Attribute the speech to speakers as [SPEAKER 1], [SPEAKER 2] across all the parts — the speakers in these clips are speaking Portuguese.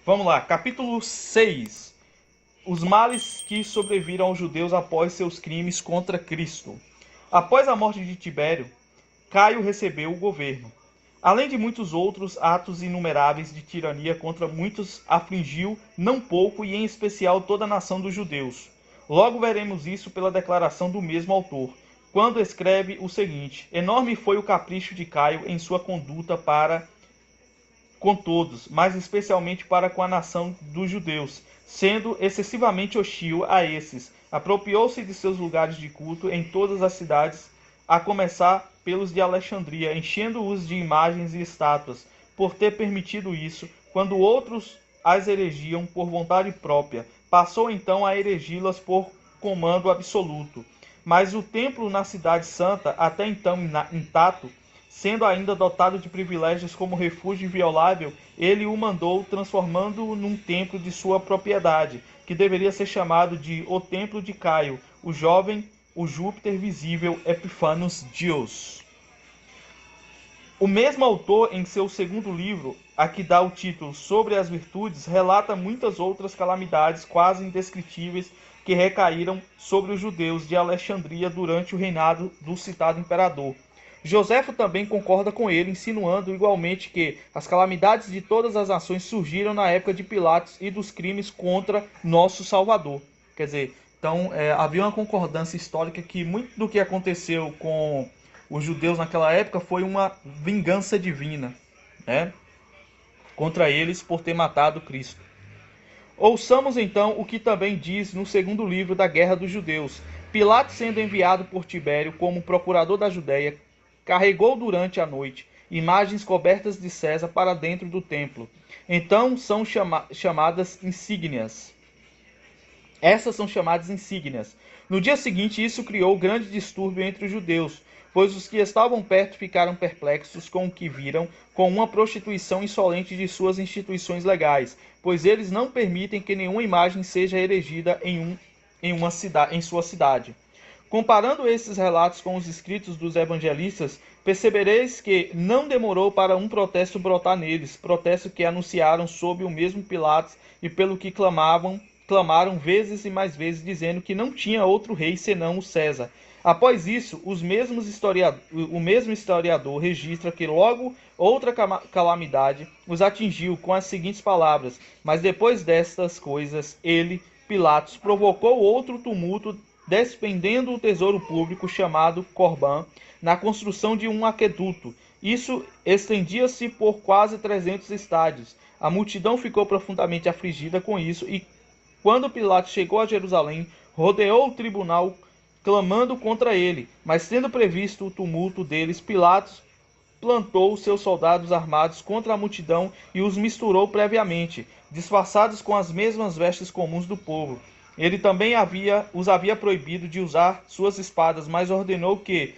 [SPEAKER 1] Vamos lá, capítulo 6. Os males que sobreviram aos judeus após seus crimes contra Cristo. Após a morte de Tibério, Caio recebeu o governo. Além de muitos outros atos inumeráveis de tirania contra muitos, afligiu não pouco e em especial toda a nação dos judeus. Logo veremos isso pela declaração do mesmo autor, quando escreve o seguinte: enorme foi o capricho de Caio em sua conduta para com todos, mas especialmente para com a nação dos judeus, sendo excessivamente hostil a esses. Apropriou-se de seus lugares de culto em todas as cidades, a começar pelos de Alexandria, enchendo-os de imagens e estátuas, por ter permitido isso, quando outros as erigiam por vontade própria. Passou então a erigi-las por comando absoluto. Mas o templo na cidade santa, até então intacto, sendo ainda dotado de privilégios como refúgio inviolável, ele o mandou, transformando-o num templo de sua propriedade, que deveria ser chamado de o Templo de Caio, o jovem, o Júpiter visível Epifanos Dios. O mesmo autor, em seu segundo livro, a que dá o título Sobre as Virtudes, relata muitas outras calamidades quase indescritíveis que recaíram sobre os judeus de Alexandria durante o reinado do citado imperador. Joséfo também concorda com ele, insinuando igualmente que as calamidades de todas as nações surgiram na época de Pilatos e dos crimes contra nosso Salvador. Quer dizer, então havia uma concordância histórica que muito do que aconteceu com os judeus naquela época foi uma vingança divina, né, contra eles por ter matado Cristo. Ouçamos então o que também diz no segundo livro da Guerra dos Judeus. Pilatos, sendo enviado por Tibério como procurador da Judéia, carregou durante a noite imagens cobertas de César para dentro do templo. Então são chamadas insígnias. Essas são chamadas insígnias. No dia seguinte, isso criou grande distúrbio entre os judeus, pois os que estavam perto ficaram perplexos com o que viram, com uma prostituição insolente de suas instituições legais, pois eles não permitem que nenhuma imagem seja erigida em sua cidade. Comparando esses relatos com os escritos dos evangelistas, percebereis que não demorou para um protesto brotar neles, protesto que anunciaram sob o mesmo Pilatos e pelo que clamaram vezes e mais vezes, dizendo que não tinha outro rei senão o César. Após isso, o mesmo historiador registra que logo outra calamidade os atingiu com as seguintes palavras: mas depois destas coisas, ele, Pilatos, provocou outro tumulto, despendendo o tesouro público chamado Corban na construção de um aqueduto. Isso estendia-se por quase 300 estádios. A multidão ficou profundamente afligida com isso e, quando Pilatos chegou a Jerusalém, rodeou o tribunal clamando contra ele, mas tendo previsto o tumulto deles, Pilatos plantou seus soldados armados contra a multidão e os misturou previamente, disfarçados com as mesmas vestes comuns do povo. Ele também os havia proibido de usar suas espadas, mas ordenou que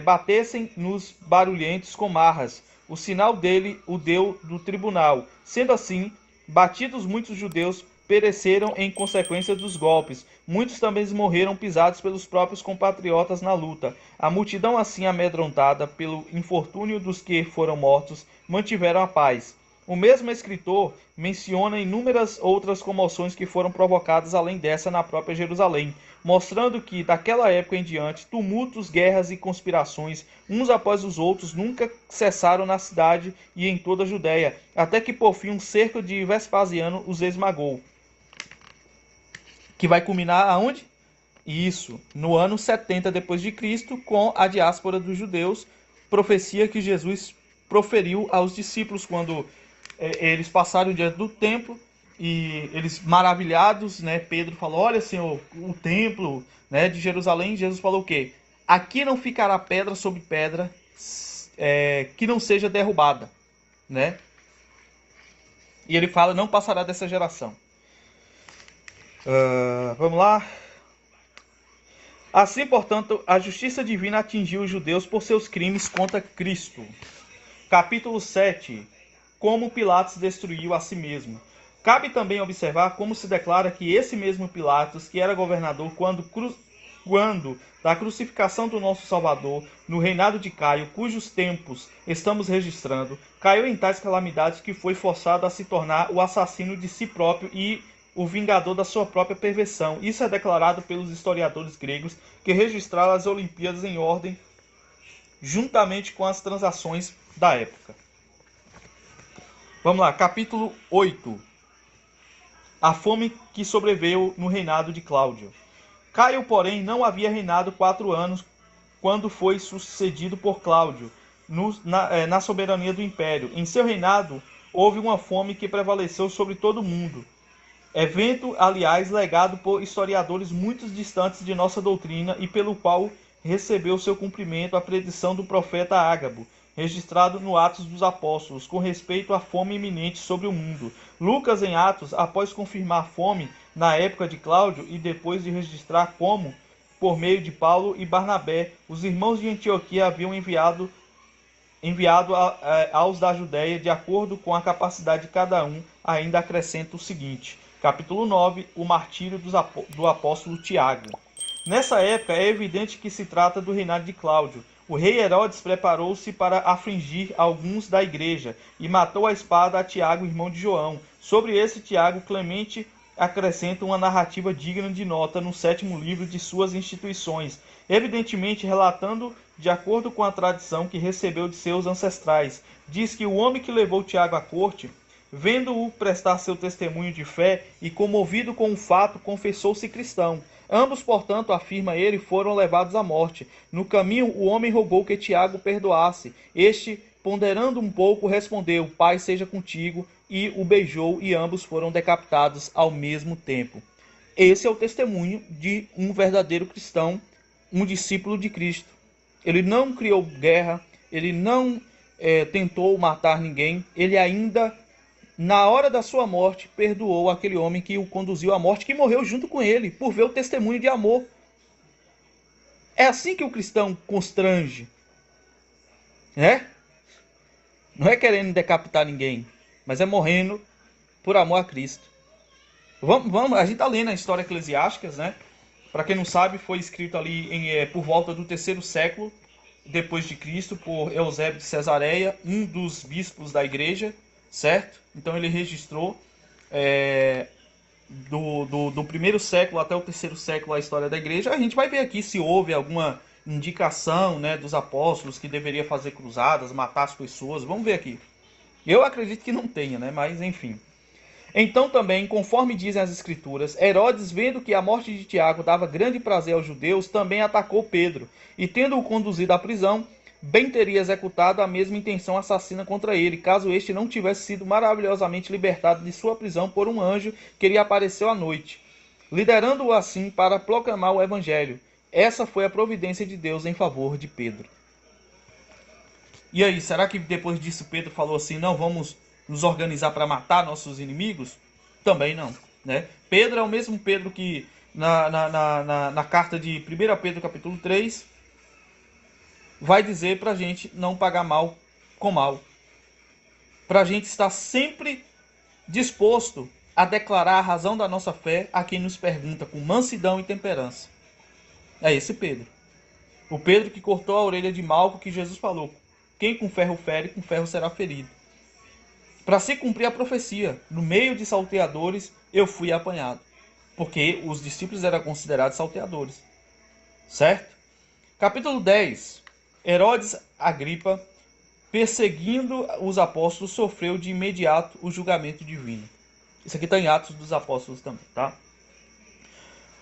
[SPEAKER 1] batessem nos barulhentos com marras. O sinal dele o deu do tribunal. Sendo assim, batidos muitos judeus pereceram em consequência dos golpes. Muitos também morreram pisados pelos próprios compatriotas na luta. A multidão, assim amedrontada pelo infortúnio dos que foram mortos, mantiveram a paz. O mesmo escritor menciona inúmeras outras comoções que foram provocadas além dessa na própria Jerusalém, mostrando que, daquela época em diante, tumultos, guerras e conspirações, uns após os outros, nunca cessaram na cidade e em toda a Judéia, até que por fim um cerco de Vespasiano os esmagou. Que vai culminar aonde? Isso, no ano 70 depois de Cristo, com a diáspora dos judeus, profecia que Jesus proferiu aos discípulos quando eles passaram diante do templo e eles maravilhados, né? Pedro falou: olha, Senhor, o templo, né, de Jerusalém. Jesus falou o quê? Aqui não ficará pedra sobre pedra que não seja derrubada, né? E ele fala: não passará dessa geração. Vamos lá. Assim, portanto, a justiça divina atingiu os judeus por seus crimes contra Cristo. Capítulo 7. Como Pilatos destruiu a si mesmo. Cabe também observar como se declara que esse mesmo Pilatos, que era governador quando da crucificação do nosso Salvador, no reinado de Caio, cujos tempos estamos registrando, caiu em tais calamidades que foi forçado a se tornar o assassino de si próprio e o vingador da sua própria perversão. Isso é declarado pelos historiadores gregos que registraram as Olimpíadas em ordem juntamente com as transações da época. Vamos lá, capítulo 8. A fome que sobreveio no reinado de Cláudio. Caio, porém, não havia reinado 4 anos quando foi sucedido por Cláudio na soberania do império. Em seu reinado, houve uma fome que prevaleceu sobre todo o mundo. Evento, aliás, legado por historiadores muito distantes de nossa doutrina e pelo qual recebeu seu cumprimento a predição do profeta Ágabo, registrado no Atos dos Apóstolos, com respeito à fome iminente sobre o mundo. Lucas, em Atos, após confirmar a fome na época de Cláudio e depois de registrar como, por meio de Paulo e Barnabé, os irmãos de Antioquia haviam enviado aos da Judéia, de acordo com a capacidade de cada um, ainda acrescenta o seguinte. Capítulo 9, o martírio do apóstolo Tiago. Nessa época é evidente que se trata do reinado de Cláudio. O rei Herodes preparou-se para afligir alguns da igreja e matou à espada a Tiago, irmão de João. Sobre esse Tiago, Clemente acrescenta uma narrativa digna de nota no 7º livro de suas instituições, evidentemente relatando de acordo com a tradição que recebeu de seus ancestrais. Diz que o homem que levou Tiago à corte, vendo-o prestar seu testemunho de fé e comovido com o fato, confessou-se cristão. Ambos, portanto, afirma ele, foram levados à morte. No caminho, o homem rogou que Tiago perdoasse. Este, ponderando um pouco, respondeu: Pai seja contigo, e o beijou, e ambos foram decapitados ao mesmo tempo. Esse é o testemunho de um verdadeiro cristão, um discípulo de Cristo. Ele não criou guerra, ele não tentou matar ninguém, ele ainda, na hora da sua morte, perdoou aquele homem que o conduziu à morte, que morreu junto com ele, por ver o testemunho de amor. É assim que o cristão constrange, né? Não é querendo decapitar ninguém, mas é morrendo por amor a Cristo. A gente está lendo a história eclesiástica, né? Para quem não sabe, foi escrito ali por volta do 3º século depois de Cristo por Eusébio de Cesareia, um dos bispos da igreja, certo? Então ele registrou do 1º século até o 3º século a história da igreja. A gente vai ver aqui se houve alguma indicação, né, dos apóstolos que deveria fazer cruzadas, matar as pessoas. Vamos ver aqui. Eu acredito que não tenha, né? Mas enfim. Então também, conforme dizem as escrituras, Herodes, vendo que a morte de Tiago dava grande prazer aos judeus, também atacou Pedro, e tendo-o conduzido à prisão, bem teria executado a mesma intenção assassina contra ele, caso este não tivesse sido maravilhosamente libertado de sua prisão por um anjo que lhe apareceu à noite, liderando-o assim para proclamar o evangelho. Essa foi a providência de Deus em favor de Pedro. E aí, será que depois disso Pedro falou assim, não, vamos nos organizar para matar nossos inimigos? Também não, né? Pedro é o mesmo Pedro que na carta de 1 Pedro capítulo 3 vai dizer para a gente não pagar mal com mal. Para a gente estar sempre disposto a declarar a razão da nossa fé a quem nos pergunta com mansidão e temperança. É esse Pedro. O Pedro que cortou a orelha de Malco, que Jesus falou: quem com ferro fere, com ferro será ferido. Para se cumprir a profecia, no meio de salteadores eu fui apanhado. Porque os discípulos eram considerados salteadores. Certo? Capítulo 10. Herodes Agripa, perseguindo os apóstolos, sofreu de imediato o julgamento divino. Isso aqui está em Atos dos Apóstolos também, tá?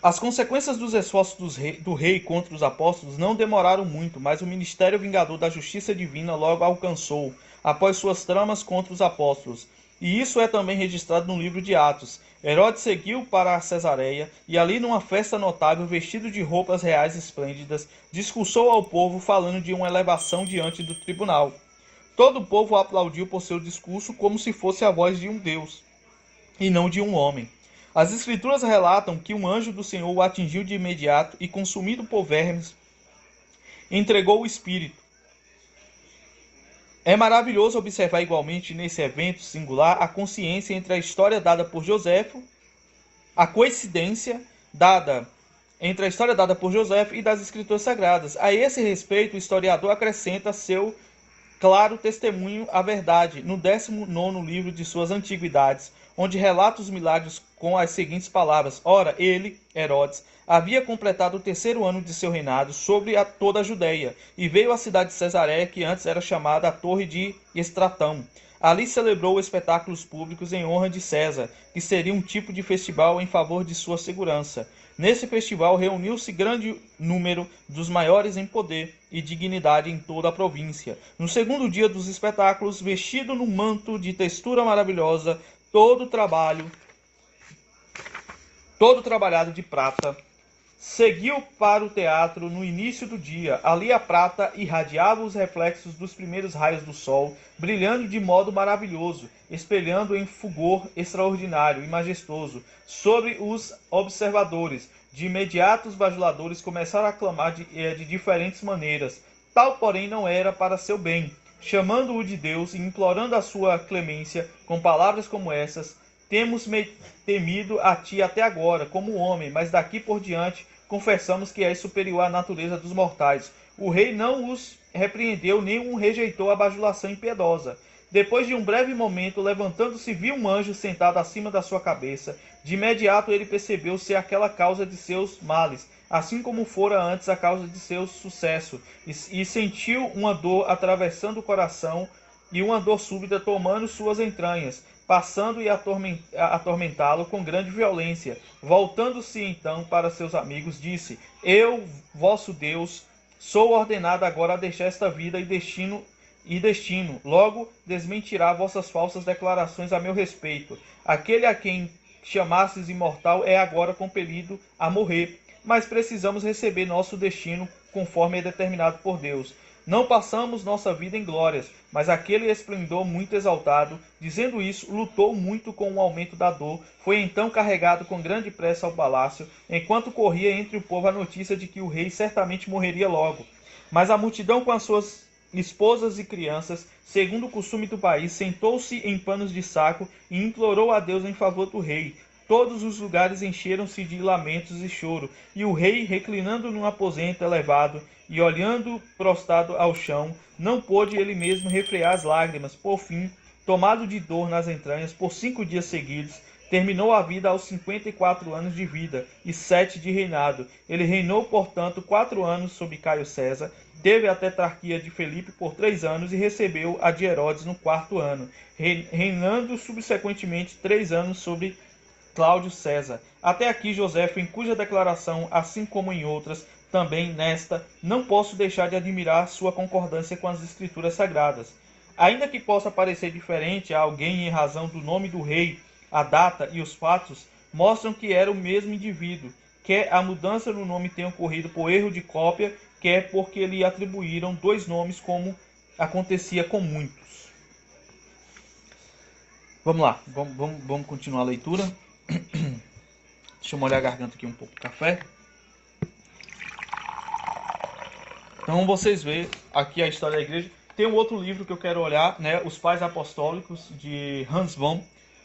[SPEAKER 1] As consequências dos esforços do rei contra os apóstolos não demoraram muito, mas o ministério vingador da justiça divina logo alcançou, após suas tramas contra os apóstolos. E isso é também registrado no livro de Atos. Herodes seguiu para a Cesareia e ali numa festa notável, vestido de roupas reais esplêndidas, discursou ao povo falando de uma elevação diante do tribunal. Todo o povo aplaudiu por seu discurso como se fosse a voz de um Deus, e não de um homem. As escrituras relatam que um anjo do Senhor o atingiu de imediato e, consumido por vermes, entregou o espírito. É maravilhoso observar igualmente nesse evento singular a consciência entre a história dada por Joséfo, a coincidência dada entre a história dada por José e das Escrituras Sagradas. A esse respeito, o historiador acrescenta seu claro testemunho à verdade no 19º livro de suas Antiguidades, onde relata os milagres com as seguintes palavras: Ora, ele, Herodes, havia completado o 3º ano de seu reinado sobre toda a Judéia, e veio à cidade de Cesareia, que antes era chamada a Torre de Estratão. Ali celebrou espetáculos públicos em honra de César, que seria um tipo de festival em favor de sua segurança. Nesse festival reuniu-se grande número dos maiores em poder e dignidade em toda a província. No segundo dia dos espetáculos, vestido num manto de textura maravilhosa, todo trabalhado de prata, seguiu para o teatro no início do dia. Ali a prata irradiava os reflexos dos primeiros raios do sol, brilhando de modo maravilhoso, espelhando em fulgor extraordinário e majestoso sobre os observadores. De imediato os bajuladores começaram a clamar de diferentes maneiras. Tal, porém, não era para seu bem. Chamando-o de Deus e implorando a sua clemência com palavras como essas: Temos temido a ti até agora, como homem, mas daqui por diante confessamos que és superior à natureza dos mortais. O rei não os repreendeu, nem rejeitou a bajulação impiedosa. Depois de um breve momento, levantando-se, viu um anjo sentado acima da sua cabeça. De imediato ele percebeu ser aquela causa de seus males, assim como fora antes a causa de seu sucesso, e sentiu uma dor atravessando o coração e uma dor súbita tomando suas entranhas, passando e atormentá-lo com grande violência. Voltando-se então para seus amigos, disse: Eu, vosso Deus, sou ordenado agora a deixar esta vida e destino. Logo desmentirá vossas falsas declarações a meu respeito. Aquele a quem chamastes imortal é agora compelido a morrer, mas precisamos receber nosso destino conforme é determinado por Deus. Não passamos nossa vida em glórias, mas aquele esplendor muito exaltado. Dizendo isso, lutou muito com o aumento da dor. Foi então carregado com grande pressa ao palácio, enquanto corria entre o povo a notícia de que o rei certamente morreria logo. Mas a multidão, com as suas esposas e crianças, segundo o costume do país, sentou-se em panos de saco e implorou a Deus em favor do rei. Todos os lugares encheram-se de lamentos e choro, e o rei, reclinando num aposento elevado e olhando prostrado ao chão, não pôde ele mesmo refrear as lágrimas. Por fim, tomado de dor nas entranhas, por 5 dias seguidos, terminou a vida aos 54 anos de vida e 7 de reinado. Ele reinou, portanto, 4 anos sobre Caio César, teve a tetrarquia de Felipe por 3 anos e recebeu a de Herodes no 4º ano, reinando subsequentemente 3 anos sobre Cláudio César. Até aqui Joséfo, em cuja declaração, assim como em outras, também nesta, não posso deixar de admirar sua concordância com as Escrituras Sagradas. Ainda que possa parecer diferente a alguém em razão do nome do rei, a data e os fatos mostram que era o mesmo indivíduo, quer a mudança no nome tenha ocorrido por erro de cópia, quer porque lhe atribuíram 2 nomes, como acontecia com muitos. Vamos lá, vamos continuar a leitura. Deixa eu molhar a garganta aqui um pouco de café. Então vocês veem aqui a história da igreja. Tem um outro livro que eu quero olhar, né? Os Pais Apostólicos, de Hans Von.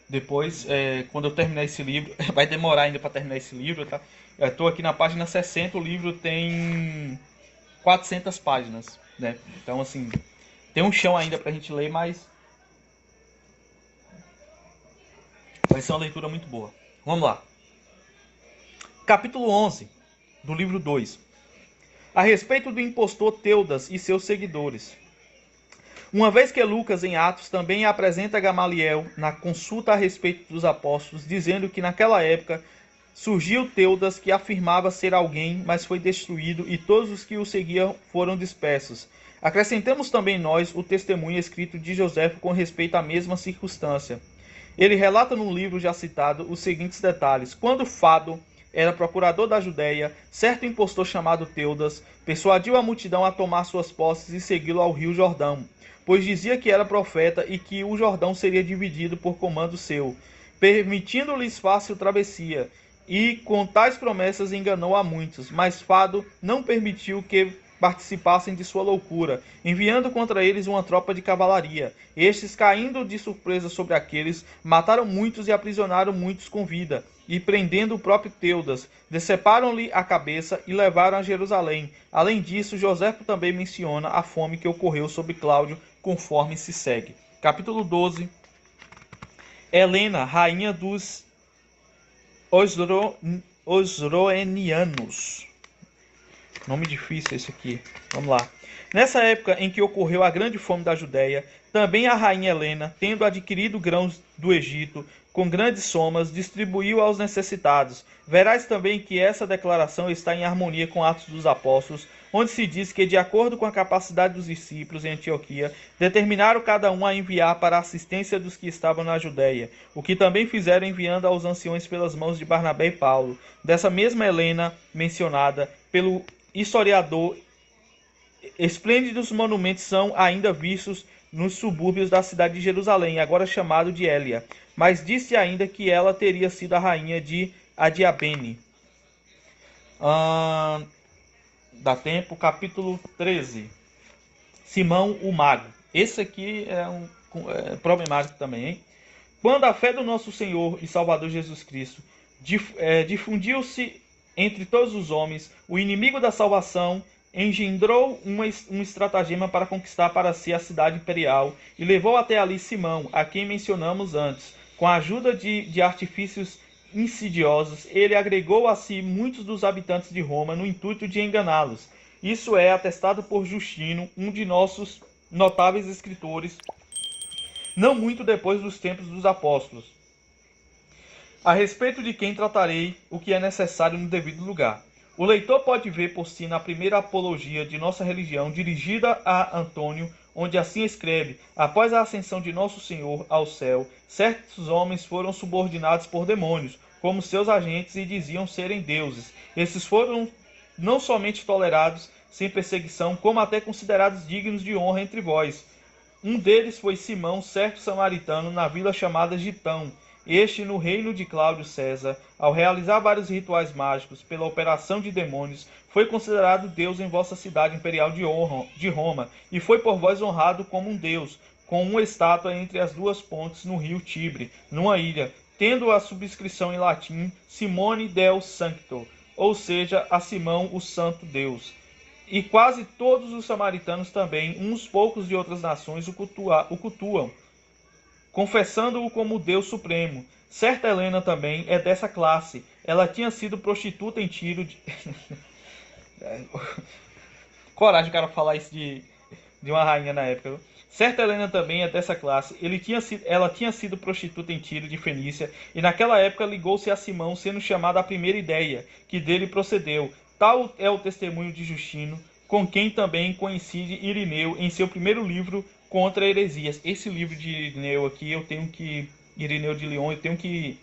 [SPEAKER 1] Depois, quando eu terminar esse livro, vai demorar ainda para terminar esse livro, tá? Eu estou aqui na página 60, o livro tem 400 páginas, né? Então, assim, tem um chão ainda para a gente ler, mas vai ser uma leitura muito boa. Vamos lá. Capítulo 11 do livro 2. A respeito do impostor Teudas e seus seguidores. Uma vez que Lucas, em Atos, também apresenta Gamaliel na consulta a respeito dos apóstolos, dizendo que naquela época surgiu Teudas, que afirmava ser alguém, mas foi destruído, e todos os que o seguiam foram dispersos. Acrescentamos também nós o testemunho escrito de Joséfo com respeito à mesma circunstância. Ele relata no livro já citado os seguintes detalhes. Quando Fado era procurador da Judéia, certo impostor chamado Teudas persuadiu a multidão a tomar suas posses e segui-lo ao rio Jordão, pois dizia que era profeta e que o Jordão seria dividido por comando seu, permitindo-lhes fácil travessia, e com tais promessas enganou a muitos, mas Fado não permitiu que participassem de sua loucura, enviando contra eles uma tropa de cavalaria. Estes, caindo de surpresa sobre aqueles, mataram muitos e aprisionaram muitos com vida, e prendendo o próprio Teudas, deceparam-lhe a cabeça e levaram a Jerusalém. Além disso, Joséfo também menciona a fome que ocorreu sobre Cláudio, conforme se segue. Capítulo 12. Helena, rainha dos Osroenianos. Nome difícil esse aqui. Vamos lá. Nessa época em que ocorreu a grande fome da Judéia, também a rainha Helena, tendo adquirido grãos do Egito, com grandes somas, distribuiu aos necessitados. Verás também que essa declaração está em harmonia com Atos dos Apóstolos, onde se diz que, de acordo com a capacidade dos discípulos em Antioquia, determinaram cada um a enviar para a assistência dos que estavam na Judéia, o que também fizeram enviando aos anciões pelas mãos de Barnabé e Paulo. Dessa mesma Helena, mencionada pelo historiador, esplêndidos monumentos são ainda vistos nos subúrbios da cidade de Jerusalém, agora chamado de Hélia. Mas disse ainda que ela teria sido a rainha de Adiabene. Dá tempo, capítulo 13. Simão o Mago. Esse aqui é problemático também, hein? Quando a fé do nosso Senhor e Salvador Jesus Cristo difundiu-se entre todos os homens, o inimigo da salvação engendrou um estratagema para conquistar para si a cidade imperial e levou até ali Simão, a quem mencionamos antes. Com a ajuda de artifícios insidiosos, ele agregou a si muitos dos habitantes de Roma no intuito de enganá-los. Isso é atestado por Justino, um de nossos notáveis escritores, não muito depois dos tempos dos apóstolos, a respeito de quem tratarei o que é necessário no devido lugar. O leitor pode ver por si na primeira apologia de nossa religião, dirigida a Antônio, onde assim escreve: após a ascensão de nosso Senhor ao céu, certos homens foram subordinados por demônios, como seus agentes, e diziam serem deuses. Esses foram não somente tolerados sem perseguição, como até considerados dignos de honra entre vós. Um deles foi Simão, certo samaritano, na vila chamada Gitão. Este, no reino de Cláudio César, ao realizar vários rituais mágicos pela operação de demônios, foi considerado Deus em vossa cidade imperial de Roma, e foi por vós honrado como um Deus, com uma estátua entre as duas pontes no rio Tibre, numa ilha, tendo a subscrição em latim Simone Deus Sancto, ou seja, a Simão o Santo Deus. E quase todos os samaritanos também, uns poucos de outras nações, o cultuam, confessando-o como Deus Supremo. Certa Helena também é dessa classe. Ela tinha sido prostituta em Tiro. Coragem o cara falar isso de uma rainha na época. Certa Helena também é dessa classe. Ela tinha sido prostituta em Tiro de Fenícia, e naquela época ligou-se a Simão, sendo chamada a primeira ideia, que dele procedeu. Tal é o testemunho de Justino, com quem também coincide Irineu em seu primeiro livro contra heresias. Esse livro de Irineu aqui, Irineu de Lyon, eu tenho que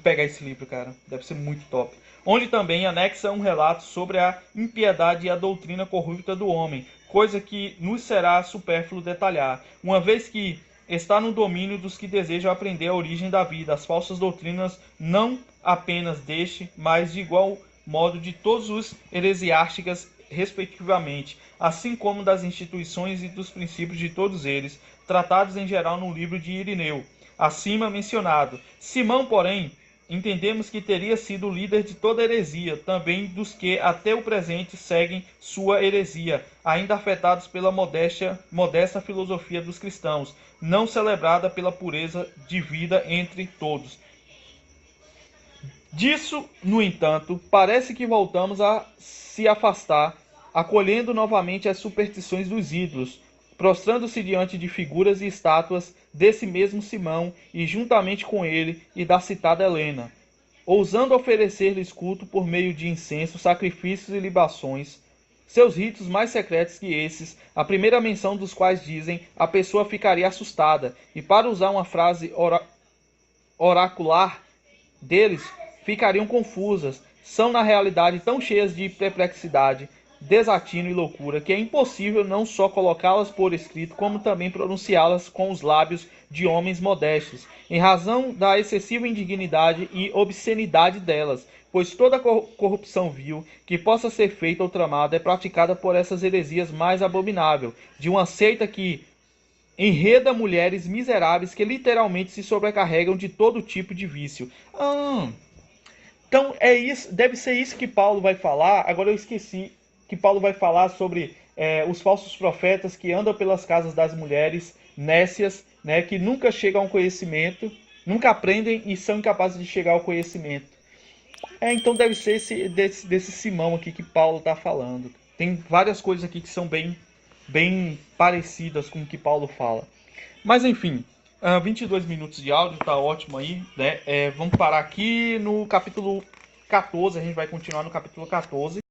[SPEAKER 1] pegar esse livro, cara. Deve ser muito top. Onde também anexa um relato sobre a impiedade e a doutrina corrupta do homem, coisa que nos será supérfluo detalhar, uma vez que está no domínio dos que desejam aprender a origem da vida, as falsas doutrinas não apenas deste, mas de igual modo de todos os heresiásticas respectivamente, assim como das instituições e dos princípios de todos eles, tratados em geral no livro de Irineu, acima mencionado. Simão, porém, entendemos que teria sido o líder de toda heresia, também dos que até o presente seguem sua heresia, ainda afetados pela modesta filosofia dos cristãos, não celebrada pela pureza de vida entre todos. Disso, no entanto, parece que voltamos a se afastar, acolhendo novamente as superstições dos ídolos, prostrando-se diante de figuras e estátuas desse mesmo Simão, e juntamente com ele e da citada Helena, ousando oferecer-lhes culto por meio de incenso, sacrifícios e libações, seus ritos mais secretos que esses, a primeira menção dos quais dizem, a pessoa ficaria assustada, e para usar uma frase oracular deles, ficariam confusas, são na realidade tão cheias de perplexidade, desatino e loucura, que é impossível não só colocá-las por escrito, como também pronunciá-las com os lábios de homens modestos, em razão da excessiva indignidade e obscenidade delas, pois toda corrupção vil que possa ser feita ou tramada é praticada por essas heresias mais abomináveis, de uma seita que, enreda mulheres miseráveis que literalmente se sobrecarregam de todo tipo de vício. Então é isso, deve ser isso que Paulo vai falar. Agora eu esqueci que Paulo vai falar sobre os falsos profetas que andam pelas casas das mulheres nécias, né, que nunca chegam ao conhecimento, nunca aprendem e são incapazes de chegar ao conhecimento. Então deve ser desse Simão aqui que Paulo está falando. Tem várias coisas aqui que são bem parecidas com o que Paulo fala. Mas enfim, 22 minutos de áudio, tá ótimo aí, né? Vamos parar aqui no capítulo 14, a gente vai continuar no capítulo 14.